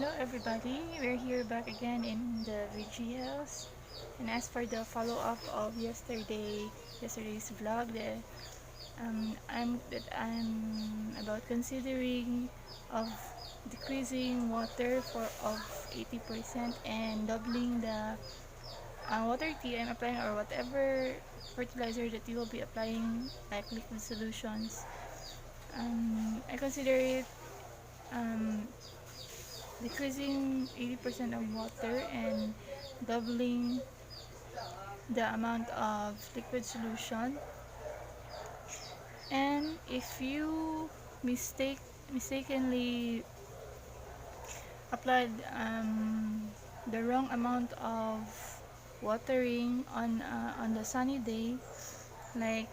Hello everybody, we're here back again in the VG house. And as for the follow-up of yesterday's vlog, I'm about considering of decreasing water of 80% and doubling the water tea I'm applying, or whatever fertilizer that you will be applying, like liquid solutions. I consider it um, decreasing 80% of water and doubling the amount of liquid solution. And if you mistakenly applied the wrong amount of watering on the sunny day, like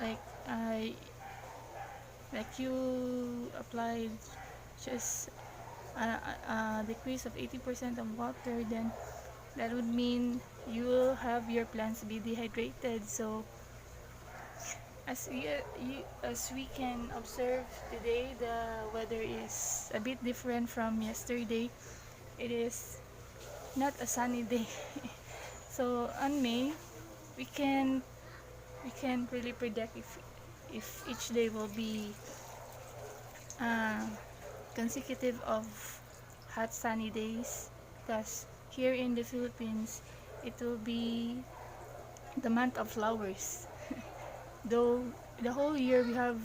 like uh, like you applied just a decrease of 80% of water, then that would mean you will have your plants be dehydrated. So as we can observe today, the weather is a bit different from yesterday. It is not a sunny day. So on May, we can we can't really predict if each day will be uh, consecutive of hot sunny days, because here in the Philippines it will be the month of flowers. Though the whole year we have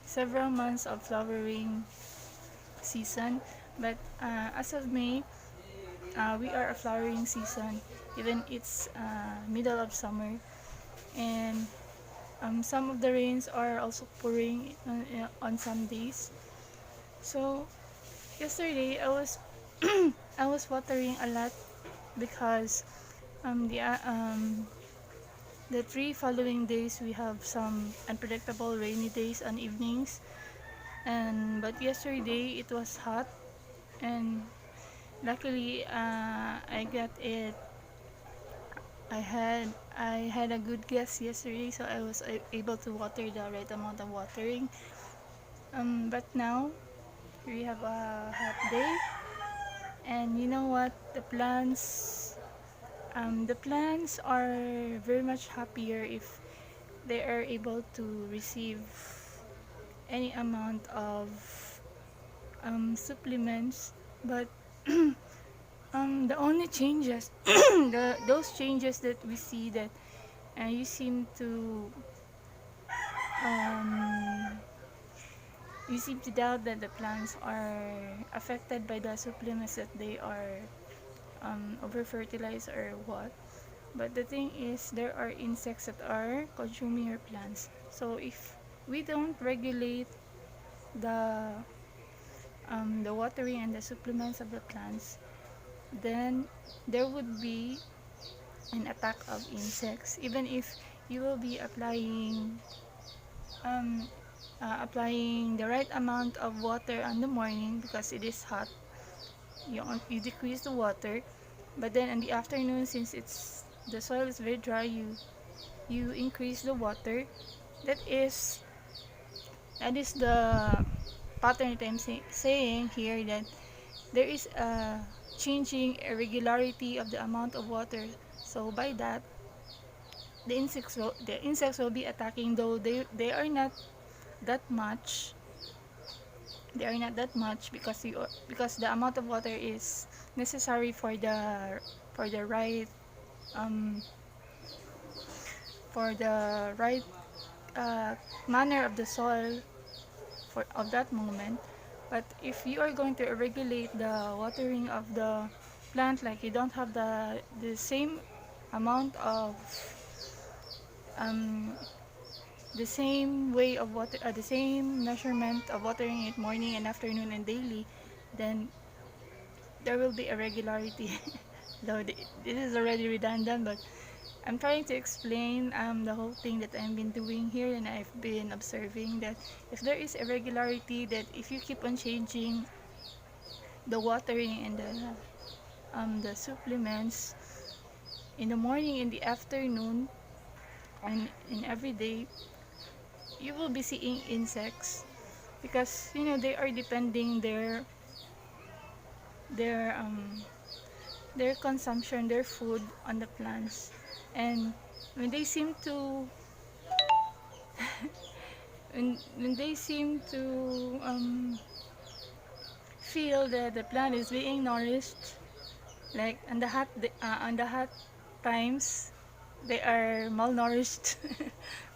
several months of flowering season, but as of May, we are a flowering season, even it's middle of summer. And some of the rains are also pouring on some days. So yesterday I was watering a lot because um, the uh, um, the 3 following days we have some unpredictable rainy days on evenings, and but yesterday it was hot, and luckily I got it. I had a good guess yesterday, so I was able to water the right amount of watering. But now we have a hot day, and you know what? The plants are very much happier if they are able to receive any amount of supplements. But the only changes, those changes that we see, that you seem to um, you seem to doubt that the plants are affected by the supplements, that they are over fertilized or what. But the thing is, there are insects that are consuming your plants. So if we don't regulate the the watering and the supplements of the plants, then there would be an attack of insects. Even if you will be um, applying the right amount of water in the morning because it is hot, you decrease the water. But then in the afternoon, since the soil is very dry, you increase the water. That is that is the pattern that I'm saying here, that there is a changing irregularity of the amount of water. So by that, the insects will be attacking, though they are not that much. They are not that much because the amount of water is necessary for the right um for the right manner of the soil for of that moment. But if you are going to regulate the watering of the plant, like you don't have the same amount of um, the same way of water, the same measurement of watering it morning and afternoon and daily, then there will be irregularity. Though this is already redundant, but I'm trying to explain the whole thing that I've been doing here, and I've been observing that if there is irregularity, that if you keep on changing the watering and the supplements in the morning, in the afternoon, and in every day, you will be seeing insects. because they are depending their their consumption, their food on the plants. And when they seem to when they seem to feel that the plant is being nourished, like on the hot times, they are malnourished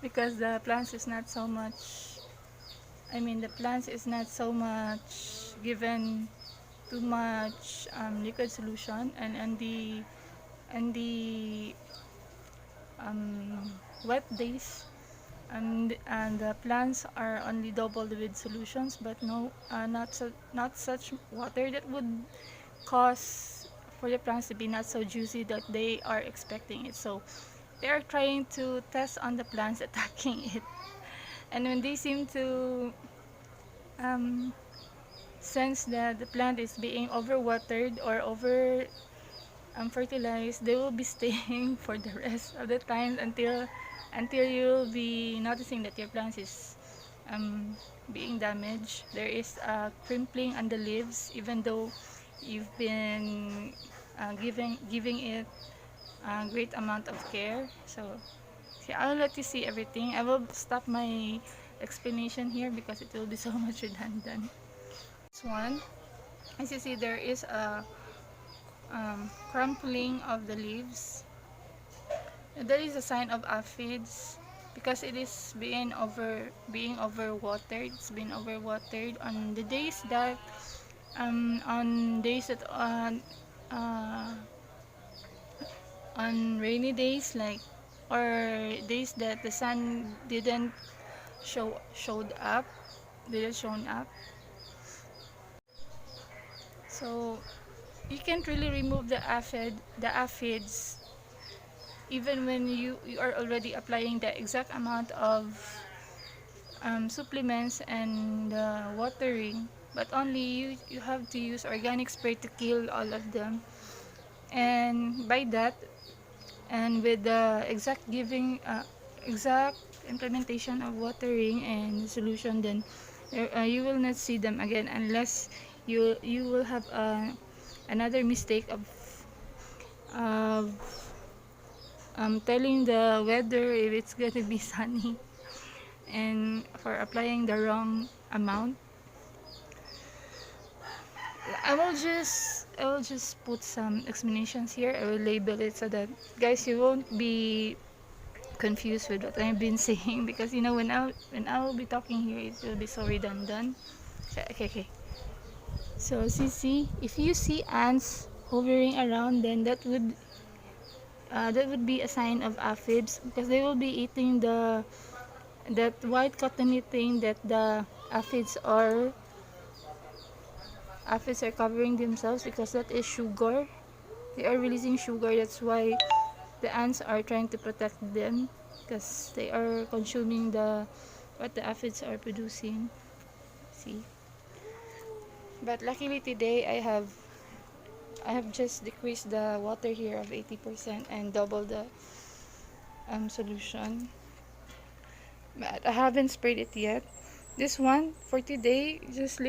because the plants is not so much. I mean, the plants is not so much given too much liquid solution, and the um, wet days, and the plants are only doubled with solutions, but not such water that would cause for the plants to be not so juicy that they are expecting it. So they are trying to test on the plants attacking it, and when they seem to um, sense that the plant is being overwatered or over fertilized, they will be staying for the rest of the time until you'll be noticing that your plants is being damaged. There is a crimpling on the leaves, even though you've been giving it a great amount of care. So, see, I'll let you see everything. I will stop my explanation here because it will be so much redundant. This one, as you see, there is a crumpling of the leaves. That is a sign of aphids because it is being overwatered. It's been overwatered on the days that uh, on rainy days, like, or days that the sun showed up didn't shown up. So you can't really remove the aphids even when you are already applying the exact amount of supplements and watering, but only you have to use organic spray to kill all of them. And by that, and with the exact implementation of watering and solution, then you will not see them again unless you will have another mistake of telling the weather if it's going to be sunny and for applying the wrong amount. I will just put some explanations here. I will label it so that guys you won't be confused with what I've been saying, because when I will be talking here it will be so redundant. Okay. So see, if you see ants hovering around, then that would be a sign of aphids, because they will be eating that white cottony thing that the aphids are covering themselves, because that is sugar. They are releasing sugar. That's why the ants are trying to protect them, because they are consuming what the aphids are producing. See, but luckily today I have just decreased the water here of 80% and double the solution, but I haven't sprayed it yet. This one for today, just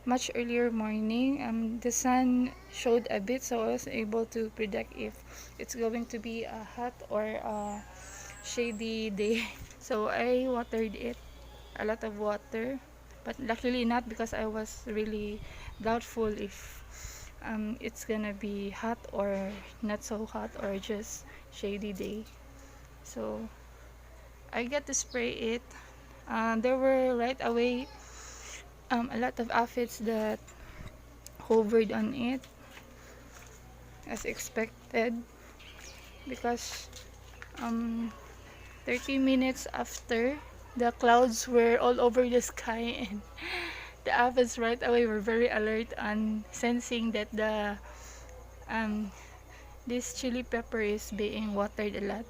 much earlier morning, the sun showed a bit, so I was able to predict if it's going to be a hot or a shady day. So I watered it, a lot of water, but luckily not, because I was really doubtful if it's gonna be hot or not so hot or just shady day. So I get to spray it. There were right away a lot of aphids that hovered on it, as expected, because 30 minutes after, the clouds were all over the sky, and the aphids right away were very alert on sensing that this chili pepper is being watered a lot,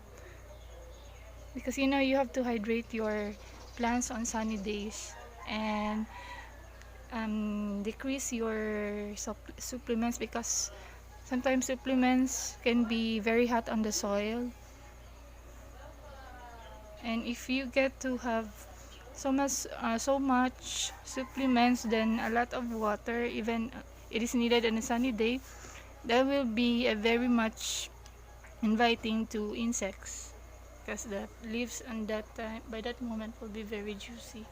because you have to hydrate your plants on sunny days, and decrease your supplements, because sometimes supplements can be very hot on the soil, and if you get to have so much supplements, then a lot of water, even it is needed on a sunny day, that will be a very much inviting to insects, because the leaves on that time, by that moment, will be very juicy.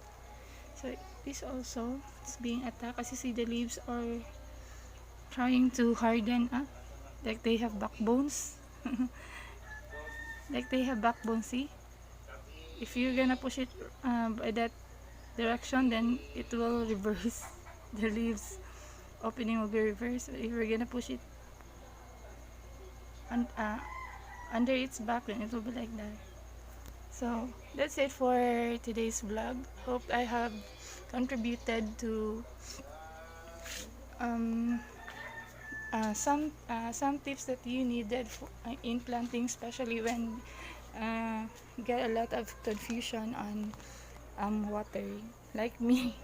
So this also is being attacked, as you see the leaves are trying to harden up, like they have backbones. Like they have backbone, see? If you're gonna push it by that direction, then it will reverse. The leaves opening will be reversed. If you're gonna push it un under its back, then it will be like that. So that's it for today's vlog. Hope I have contributed to um, some tips that you needed for, in planting, especially when you get a lot of confusion on watering, like me.